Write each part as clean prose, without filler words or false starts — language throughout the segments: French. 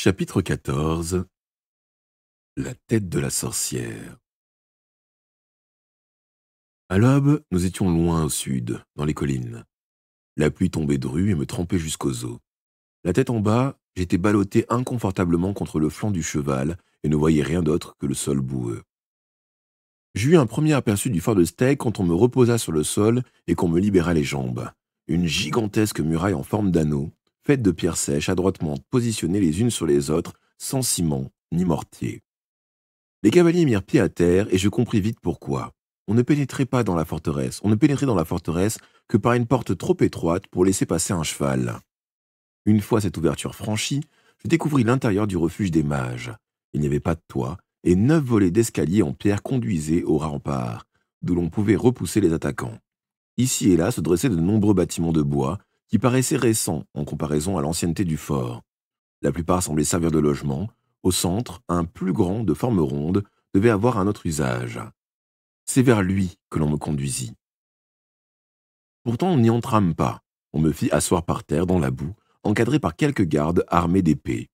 Chapitre 14. La tête de la sorcière. À l'aube, nous étions loin au sud, dans les collines. La pluie tombait dru et me trempait jusqu'aux os. La tête en bas, j'étais ballotté inconfortablement contre le flanc du cheval et ne voyais rien d'autre que le sol boueux. J'eus un premier aperçu du fort de Steig quand on me reposa sur le sol et qu'on me libéra les jambes. Une gigantesque muraille en forme d'anneau, faite de pierres sèches adroitement positionnées les unes sur les autres, sans ciment ni mortier. Les cavaliers mirent pied à terre et je compris vite pourquoi. On ne pénétrait pas dans la forteresse. On ne pénétrait dans la forteresse que par une porte trop étroite pour laisser passer un cheval. Une fois cette ouverture franchie, je découvris l'intérieur du refuge des mages. Il n'y avait pas de toit et 9 volets d'escalier en pierre conduisaient au rempart, d'où l'on pouvait repousser les attaquants. Ici et là se dressaient de nombreux bâtiments de bois qui paraissaient récents en comparaison à l'ancienneté du fort. La plupart semblaient servir de logement. Au centre, un plus grand, de forme ronde, devait avoir un autre usage. C'est vers lui que l'on me conduisit. Pourtant, on n'y entrâme pas. On me fit asseoir par terre dans la boue, encadré par quelques gardes armés d'épées.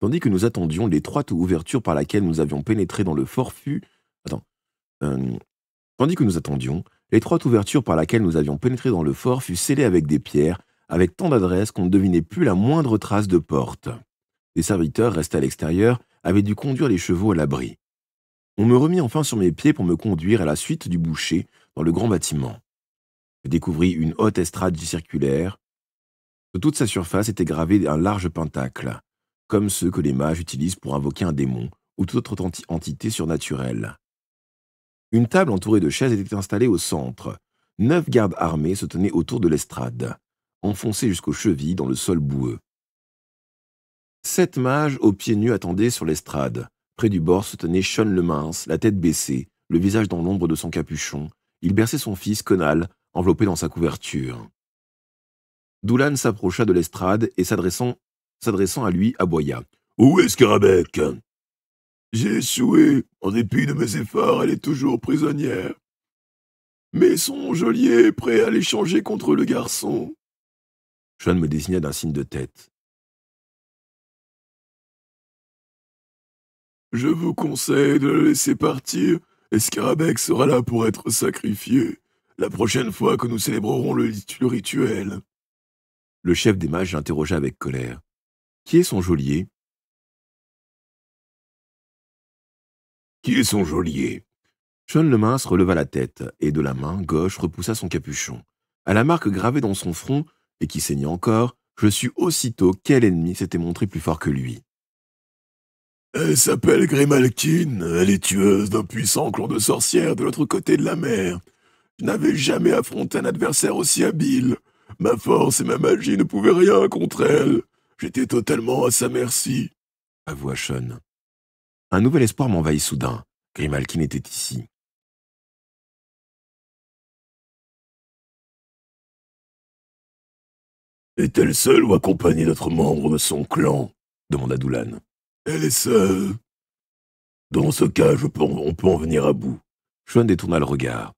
Tandis que nous attendions, l'étroite ouverture par laquelle nous avions pénétré dans le fort fut... Tandis que nous attendions, l'étroite ouverture par laquelle nous avions pénétré dans le fort fut scellée avec des pierres, avec tant d'adresse qu'on ne devinait plus la moindre trace de porte. Les serviteurs, restés à l'extérieur, avaient dû conduire les chevaux à l'abri. On me remit enfin sur mes pieds pour me conduire à la suite du boucher dans le grand bâtiment. Je découvris une haute estrade circulaire. Sur toute sa surface était gravé un large pentacle, comme ceux que les mages utilisent pour invoquer un démon ou toute autre entité surnaturelle. Une table entourée de chaises était installée au centre. 9 gardes armés se tenaient autour de l'estrade, enfoncés jusqu'aux chevilles dans le sol boueux. 7 mages aux pieds nus attendaient sur l'estrade. Près du bord se tenait Sean le mince, la tête baissée, le visage dans l'ombre de son capuchon. Il berçait son fils, Conal, enveloppé dans sa couverture. Doulan s'approcha de l'estrade et s'adressant à lui, aboya. « Où est Scarabech ?»« J'ai échoué. En dépit de mes efforts, elle est toujours prisonnière. Mais son geôlier est prêt à l'échanger contre le garçon. » Sean me désigna d'un signe de tête. « Je vous conseille de le laisser partir, et Scarabech sera là pour être sacrifié, la prochaine fois que nous célébrerons le rituel. » Le chef des mages l'interrogea avec colère. « Qui est son geôlier ?»« Qui est son geôlier ?» Sean le mince releva la tête, et de la main gauche repoussa son capuchon. À la marque gravée dans son front, et qui saignait encore, je sus aussitôt quel ennemi s'était montré plus fort que lui. Elle s'appelle Grimalkin, elle est tueuse d'un puissant clan de sorcières de l'autre côté de la mer. Je n'avais jamais affronté un adversaire aussi habile. Ma force et ma magie ne pouvaient rien contre elle. J'étais totalement à sa merci, avoua Sean. Un nouvel espoir m'envahit soudain. Grimalkin était ici. Est-elle seule ou accompagnée d'autres membres de son clan ? Demanda Doulan. Elle est seule. Dans ce cas, on peut en venir à bout. Sean détourna le regard.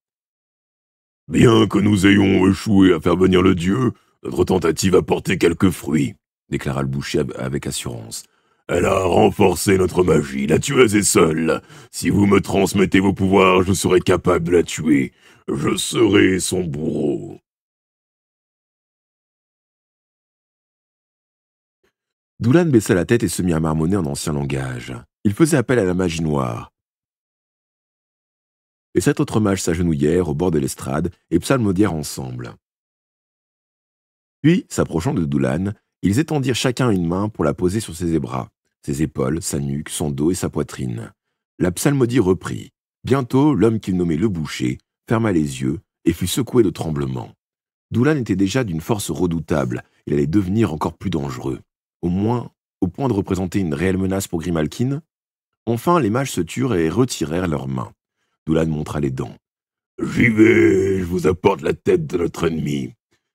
Bien que nous ayons échoué à faire venir le dieu, notre tentative a porté quelques fruits, déclara le boucher avec assurance. Elle a renforcé notre magie. La tueuse est seule. Si vous me transmettez vos pouvoirs, je serai capable de la tuer. Je serai son bourreau. Doulan baissa la tête et se mit à marmonner en ancien langage. Il faisait appel à la magie noire. Les 7 autres mages s'agenouillèrent au bord de l'estrade et psalmodièrent ensemble. Puis, s'approchant de Doulan, ils étendirent chacun une main pour la poser sur ses bras, ses épaules, sa nuque, son dos et sa poitrine. La psalmodie reprit. Bientôt, l'homme qu'ils nommaient le boucher ferma les yeux et fut secoué de tremblements. Doulan était déjà d'une force redoutable, il allait devenir encore plus dangereux. Au moins, au point de représenter une réelle menace pour Grimalkin. Enfin, les mages se turent et retirèrent leurs mains. Doulan montra les dents. « J'y vais, je vous apporte la tête de notre ennemi. »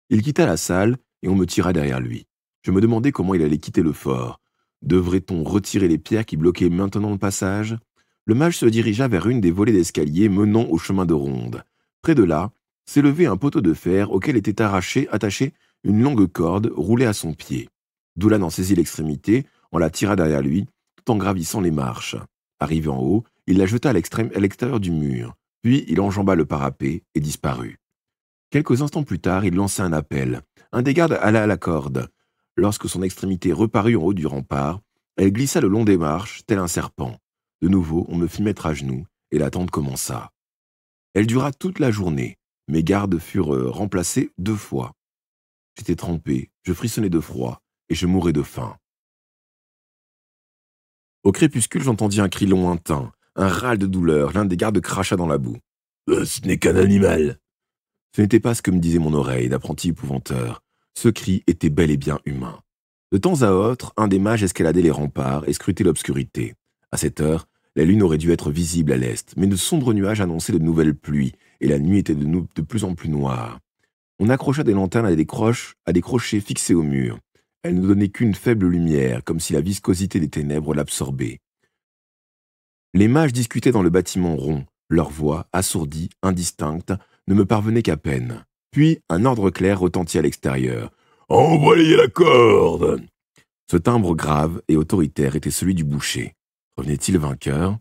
Il quitta la salle et on me tira derrière lui. Je me demandais comment il allait quitter le fort. Devrait-on retirer les pierres qui bloquaient maintenant le passage ? Le mage se dirigea vers une des volées d'escalier menant au chemin de ronde. Près de là, s'élevait un poteau de fer auquel était attachée une longue corde roulée à son pied. Doulan en saisit l'extrémité On la tira derrière lui, tout en gravissant les marches. Arrivé en haut, il la jeta à l'extérieur du mur, puis il enjamba le parapet et disparut. Quelques instants plus tard, il lança un appel. Un des gardes alla à la corde. Lorsque son extrémité reparut en haut du rempart, elle glissa le long des marches, tel un serpent. De nouveau, on me fit mettre à genoux, et l'attente commença. Elle dura toute la journée. Mes gardes furent remplacés 2 fois. J'étais trempé, je frissonnais de froid, et je mourais de faim. Au crépuscule, j'entendis un cri lointain, un râle de douleur. L'un des gardes cracha dans la boue. Ce n'est qu'un animal. Ce n'était pas ce que me disait mon oreille d'apprenti épouvanteur. Ce cri était bel et bien humain. De temps à autre, un des mages escaladait les remparts et scrutait l'obscurité. À cette heure, la lune aurait dû être visible à l'est, mais de sombres nuages annonçaient de nouvelles pluies, et la nuit était de plus en plus noire. On accrocha des lanternes à des crochets fixés au mur. Elles ne donnaient qu'une faible lumière, comme si la viscosité des ténèbres l'absorbait. Les mages discutaient dans le bâtiment rond. Leur voix, assourdie, indistincte, ne me parvenait qu'à peine. Puis un ordre clair retentit à l'extérieur. « Envoyez la corde !» Ce timbre grave et autoritaire était celui du boucher. Revenait-il vainqueur?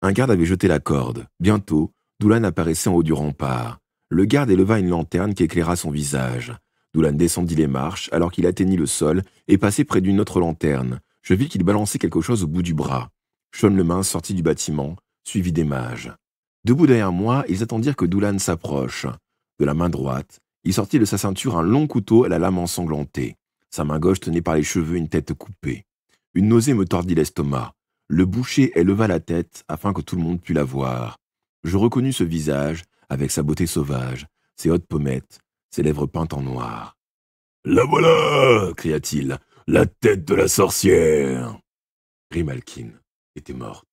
Un garde avait jeté la corde. Bientôt, Doulan apparaissait en haut du rempart. Le garde éleva une lanterne qui éclaira son visage. Doulan descendit les marches alors qu'il atteignit le sol et passait près d'une autre lanterne. Je vis qu'il balançait quelque chose au bout du bras. Chauvelemain sortit du bâtiment, suivi des mages. Debout derrière moi, ils attendirent que Doulan s'approche. De la main droite, il sortit de sa ceinture un long couteau à la lame ensanglantée. Sa main gauche tenait par les cheveux une tête coupée. Une nausée me tordit l'estomac. Le boucher éleva la tête afin que tout le monde pût la voir. Je reconnus ce visage, avec sa beauté sauvage, ses hautes pommettes, ses lèvres peintes en noir. « La voilà !» cria-t-il. « La tête de la sorcière !» Grimalkin était morte.